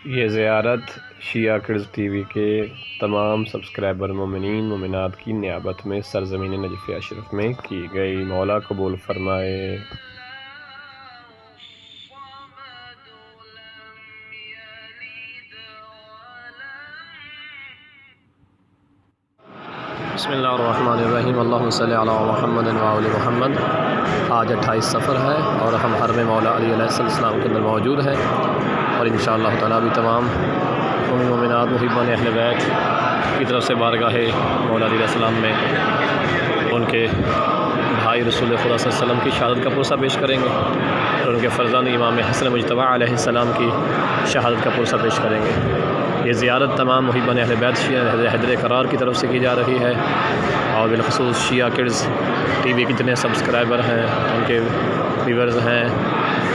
ये ज़ियारत शिया kids TV के तमाम सब्सक्राइबर मोमिनीन मोमिनात की नियाबत में सरज़मीन नजफ़ अशरफ में की गई। मौला कबूल फरमाए। बिस्मिल्लाहिर्रहमानिर्रहीम। अल्लाहुम्मा सल्लि अला मुहम्मद व आले मुहम्मद। आज 28 सफ़र है और हम हरम मौला अली अलैहिस्सलाम के अंदर मौजूद हैं और इंशाअल्लाह ताला भी तमाम मोमिनात मुहिब्बान अहले बैत की तरफ से बारगाह मौला अली अलैहिस्सलाम में उनके भाई रसूल खुदा सल्लल्लाहु अलैहि वसल्लम की शहादत का पुरसा पेश करेंगे और उनके फ़र्ज़ांद इमाम हसन मुज्तबा अलैहिस्सलाम की शहादत का पुरसा पेश करेंगे। ये ज़ियारत तमाम मुहिब्बान अहले बैत शिया हैदर करार की तरफ से की जा रही है और बिलख़ुसूस शिया किड्स टीवी के जितने सब्सक्राइबर हैं, उनके व्यूअर्स हैं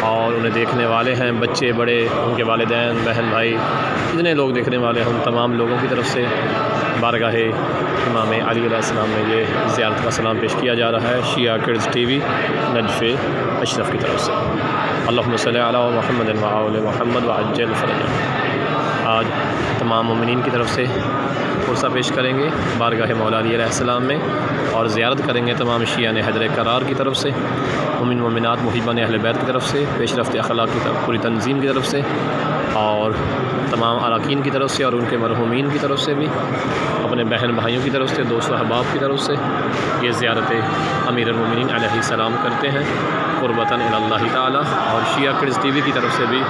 और उन्हें देखने वाले हैं, बच्चे बड़े, उनके वालिदैन बहन भाई, जितने लोग देखने वाले हैं उन तमाम लोगों की तरफ से बारगाह इमाम अली अलैहिस्सलाम में ये ज़ियारत का सलाम पेश किया जा रहा है शिया किड्स टीवी नजफ़ अशरफ की तरफ से। अल्लाहुम्मा सल्लि अला मुहम्मद व आले मुहम्मद व अज्जिल फ़रजहम। आज तमाम मोमिनीन की तरफ से पुरसा पेश करेंगे बारगाह मौला अली अलैहिस्सलाम में और ज़ियारत करेंगे तमाम शिया हैदर करार की तरफ से, मोमिन मोमिनात मुहिब्बान अहले बैत की तरफ से, पेशरफ़्त अखलाक की तरफ पूरी तंजीम की तरफ से और तमाम अरकान की तरफ से और उनके मरहूमीन की तरफ से भी, अपने बहन भाइयों की तरफ से, दोस्त अहबाब की तरफ से ये ज़ियारत अमीरुल मोमिनीन अलैहिस्सलाम करते हैं क़ुर्बतन इलल्लाह ताला। और शिया किड्स टीवी की तरफ से भी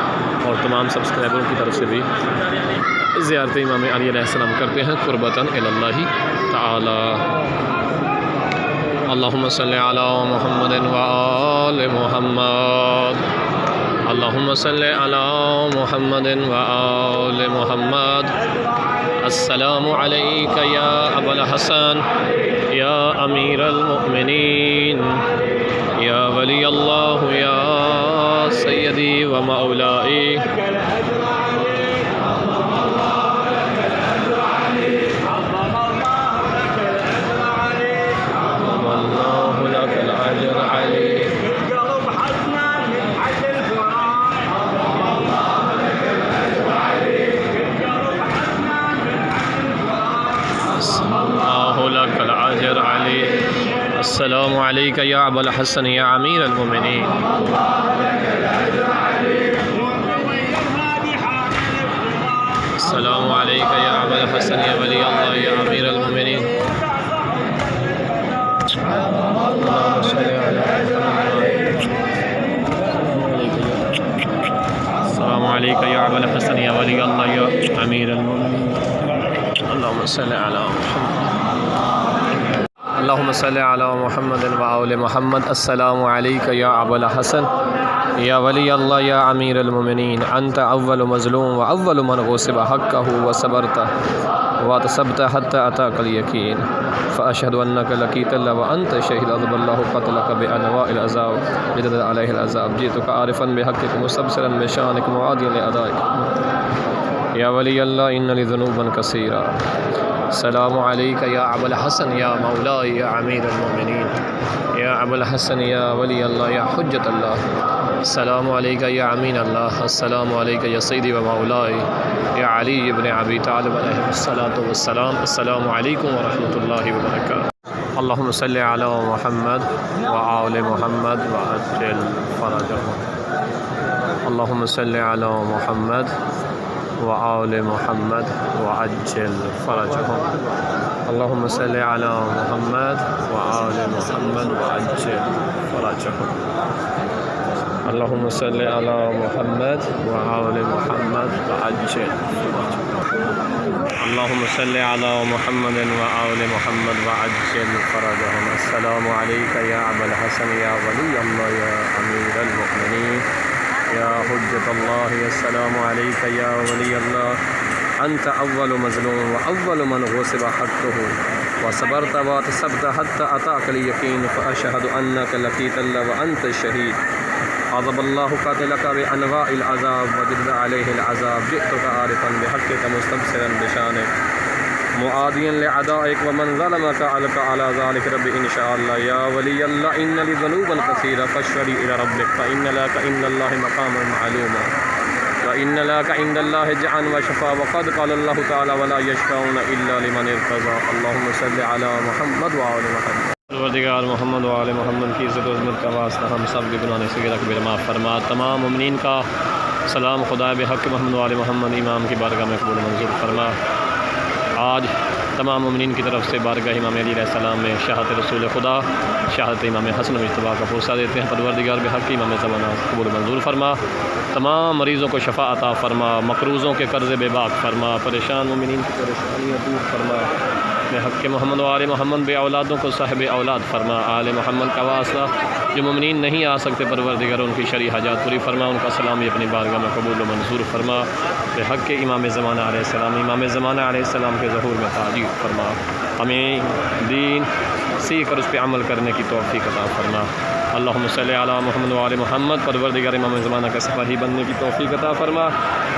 और तमाम सब्सक्राइबरों की तरफ से भी ज़ियारत इमाम अली अलैहिस्सलाम करते हैं क़ुर्बतन इलल्लाह ताला। अल्लाहुम्मा सल्लि अला मुहम्मद व आले मुहम्मद। अल्लाहुम्मा सल्लि अला मुहम्मद व आले मुहम्मद। अस्सलामु अलैका या अबल हसन या अमीरुल मोमिनीन या वली अल्लाह या सय्यदी व मौलाई। अस्सलामु अलैका या अबल हसन या अमीरुल मोमिनीन। अस्सलामु अलैका या अबल हसन या वली अल्लाह या अमीरुल मोमिनीन। अस्सलामु अलैका या अबल हसन या वली अल्लाह या अमीरुल मोमिनीन। अल्लाहुम्मा सल्लि अला अल्लाहुम्मा सल्लि अला मुहम्मद व आले मुहम्मद। अस्सलामु अलैका या अबल हसन या वली अल्लाह या अमीरुल मोमिनीन। अंत अव्वल मज़लूम व अव्वल मन ग़ुसिब हक़्क़हु व सबरत व तसब्बत हत्ता अताकल यकीन फ़अशहदु अन्नका लक़ीतल्लाह व अंत शहीद अज़बल्लाहु क़त्लका बिअनवाइल अज़ाब जदद अलैहिल अज़ाब जीतुका आरिफ़न बिहक़्क़िक मुस्तबसिरन बिशानिक मुआदियन लिअदाइक या वली अल्लाह इन्न ली ज़ुनूबन कसीरा। सलामु अलैका या अबल हसन या मौलाई या अमीरुल मोमिनीन या अबल हसन या वली अल्लाह या हुज्जत अल्लाह। सलामु अलैका या अमीन अल्लाह। अस्सलामु अलैका या सय्यदी व मौलाई या अली इब्न अबी तालिब अलैहिस्सलातु वस्सलाम। अस्सलामु अलैकुम व रहमतुल्लाहि व बरकातुहू। अल्लाहुम्मा सल्लि अला मुहम्मद व आले मुहम्मद व अज्जिल फ़रजहम। अल्लाहुम्मा सल्लि अला मुहम्मद व आले मुहम्मद व अज्जिल फ़रजहम। अल्लाहुम्मा सल्लि अला मुहम्मद व आले मुहम्मद व अज्जिल फ़रजहम। अल्लाहुम्मा सल्लि अला मुहम्मद व आले मुहम्मद व अज्जिल फ़रजहम। अल्लाहुम्मा सल्लि अला मुहम्मद व आले मुहम्मद व अज्जिल फ़रजहम। अस्सलामु अलैका या अबल हसन या वली अल्लाह या अमीरुल मोमिनीन या हुज्जत अल्लाह। अस्सलामु अलैका या वली अल्लाह। अंत अव्वल मज़लूम व अव्वल मन ग़ुसिब हक़्क़हु व सबरत व तसब्बत हत्ता अताकल यकीन फ़अशहदु अन्नका लक़ीतल्लाह व अंत शहीद अज़बल्लाहु क़त्लका बिअनवाइल अज़ाब व जदद अलैहिल अज़ाब जिअतुका आरिफ़न बिहक़्क़िका मुस्तबसिरन बिशानिक मुआदियन लिअदाइक व मन ज़लमका अलका अला ज़ालिक रब्बी इंशाअल्लाह या वली अल्लाह इन्न ली ज़ुनूबन कसीरा फ़श्फ़री इला रब्बिक फ़इन्न लका इन्नल्लाहि मक़ामन मअलूमा व इन्न लका इंदल्लाहि जअन व शफा व क़द क़ाल अल्लाहु तआला वला यशफ़ऊना इल्ला लिमन इर्तज़ा अल्लाहुम्मा सल्लि अला मुहम्मद व आलि मुहम्मद। परवरदिगार मोहम्मद व आले मोहम्मद की इज़्ज़त व अज़मत का वास्ता हम सब के गुनाह सगीरा कबीरा माफ़ फरमा। तमाम मुमिनीन का सलाम खुदा बेहक़ मोहम्मद व आले मोहम्मद इमाम की बारगाह में कबूल मंजूर फरमा। आज तमाम मुमिनीन की तरफ से बारगाह इमाम अली अलैहिस्सलाम में शहादत रसूल खुदा शहादत इमाम हसन मुज्तबा का पोसा देते हैं। परवरदिगार बेहक़ इमाम ज़माना कबूल मंजूर फरमा। तमाम मरीज़ों को शफ़ा अता फ़रमा, मकरूज़ों के कर्ज़ बेबाक फ़रमा, परेशान मुमिनीन की परेशानियाँ दूर फरमा। बेहक़ मोहम्मद व आले मोहम्मद बे औलादों को साहिब औलाद फ़रमा। आले मोहम्मद का वास्ता जो मुमिनीन नहीं आ सकते परवरदिगार उनकी शरई हाजात पूरी फरमा, उनका सलामी अपनी बारगाह में कबूल व मंजूर फरमा। बेहक़ इमाम ज़माना अलैहिस्सलाम इमाम ज़माना अलैहिस्सलाम के ज़हूर में ताजीर फरमा। हमें दीन सीख कर उस पर अमल करने की तौफ़ीक़ अता फरमा। अल्लाहुम्मा सल्लि अला मुहम्मद व आले मुहम्मद। परवरदिगार इमाम ज़माना का सिपाही बनने की तौफ़ीक़ अता फरमा।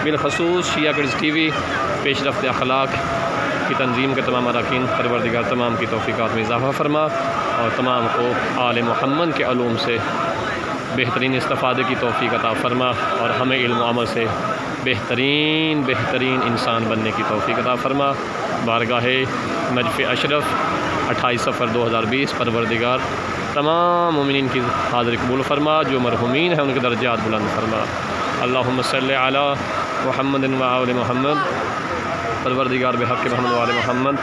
बिलख़ुसूस शिया किड्स TV पेशरफ़्त अखलाक की तंजीम के तमाम अरकान परवरदिगार तमाम की तौफ़ीक़ात में इज़ाफ़ा फरमा और तमाम को आले मुहम्मद के अलूम से बेहतरीन इस्तिफ़ादे की तौफ़ीक़ अता फरमा और हमें इल्म अमल से बेहतरीन इंसान बनने की तौफ़ीक़ अता फरमा। बारगाह नजफ़ अशरफ 28 सफ़र 2020 परवरदिगार तमाम मुमिनीन की हाज़िरी कबूल फरमा। जो मरहूमीन हैं उनके दर्जात बुलंद फरमा। अल्लाहुम्मा सल्लि अला मुहम्मद व आले मुहम्मद। परवरदिगार बेहक़ मोहम्मद व आले मोहम्मद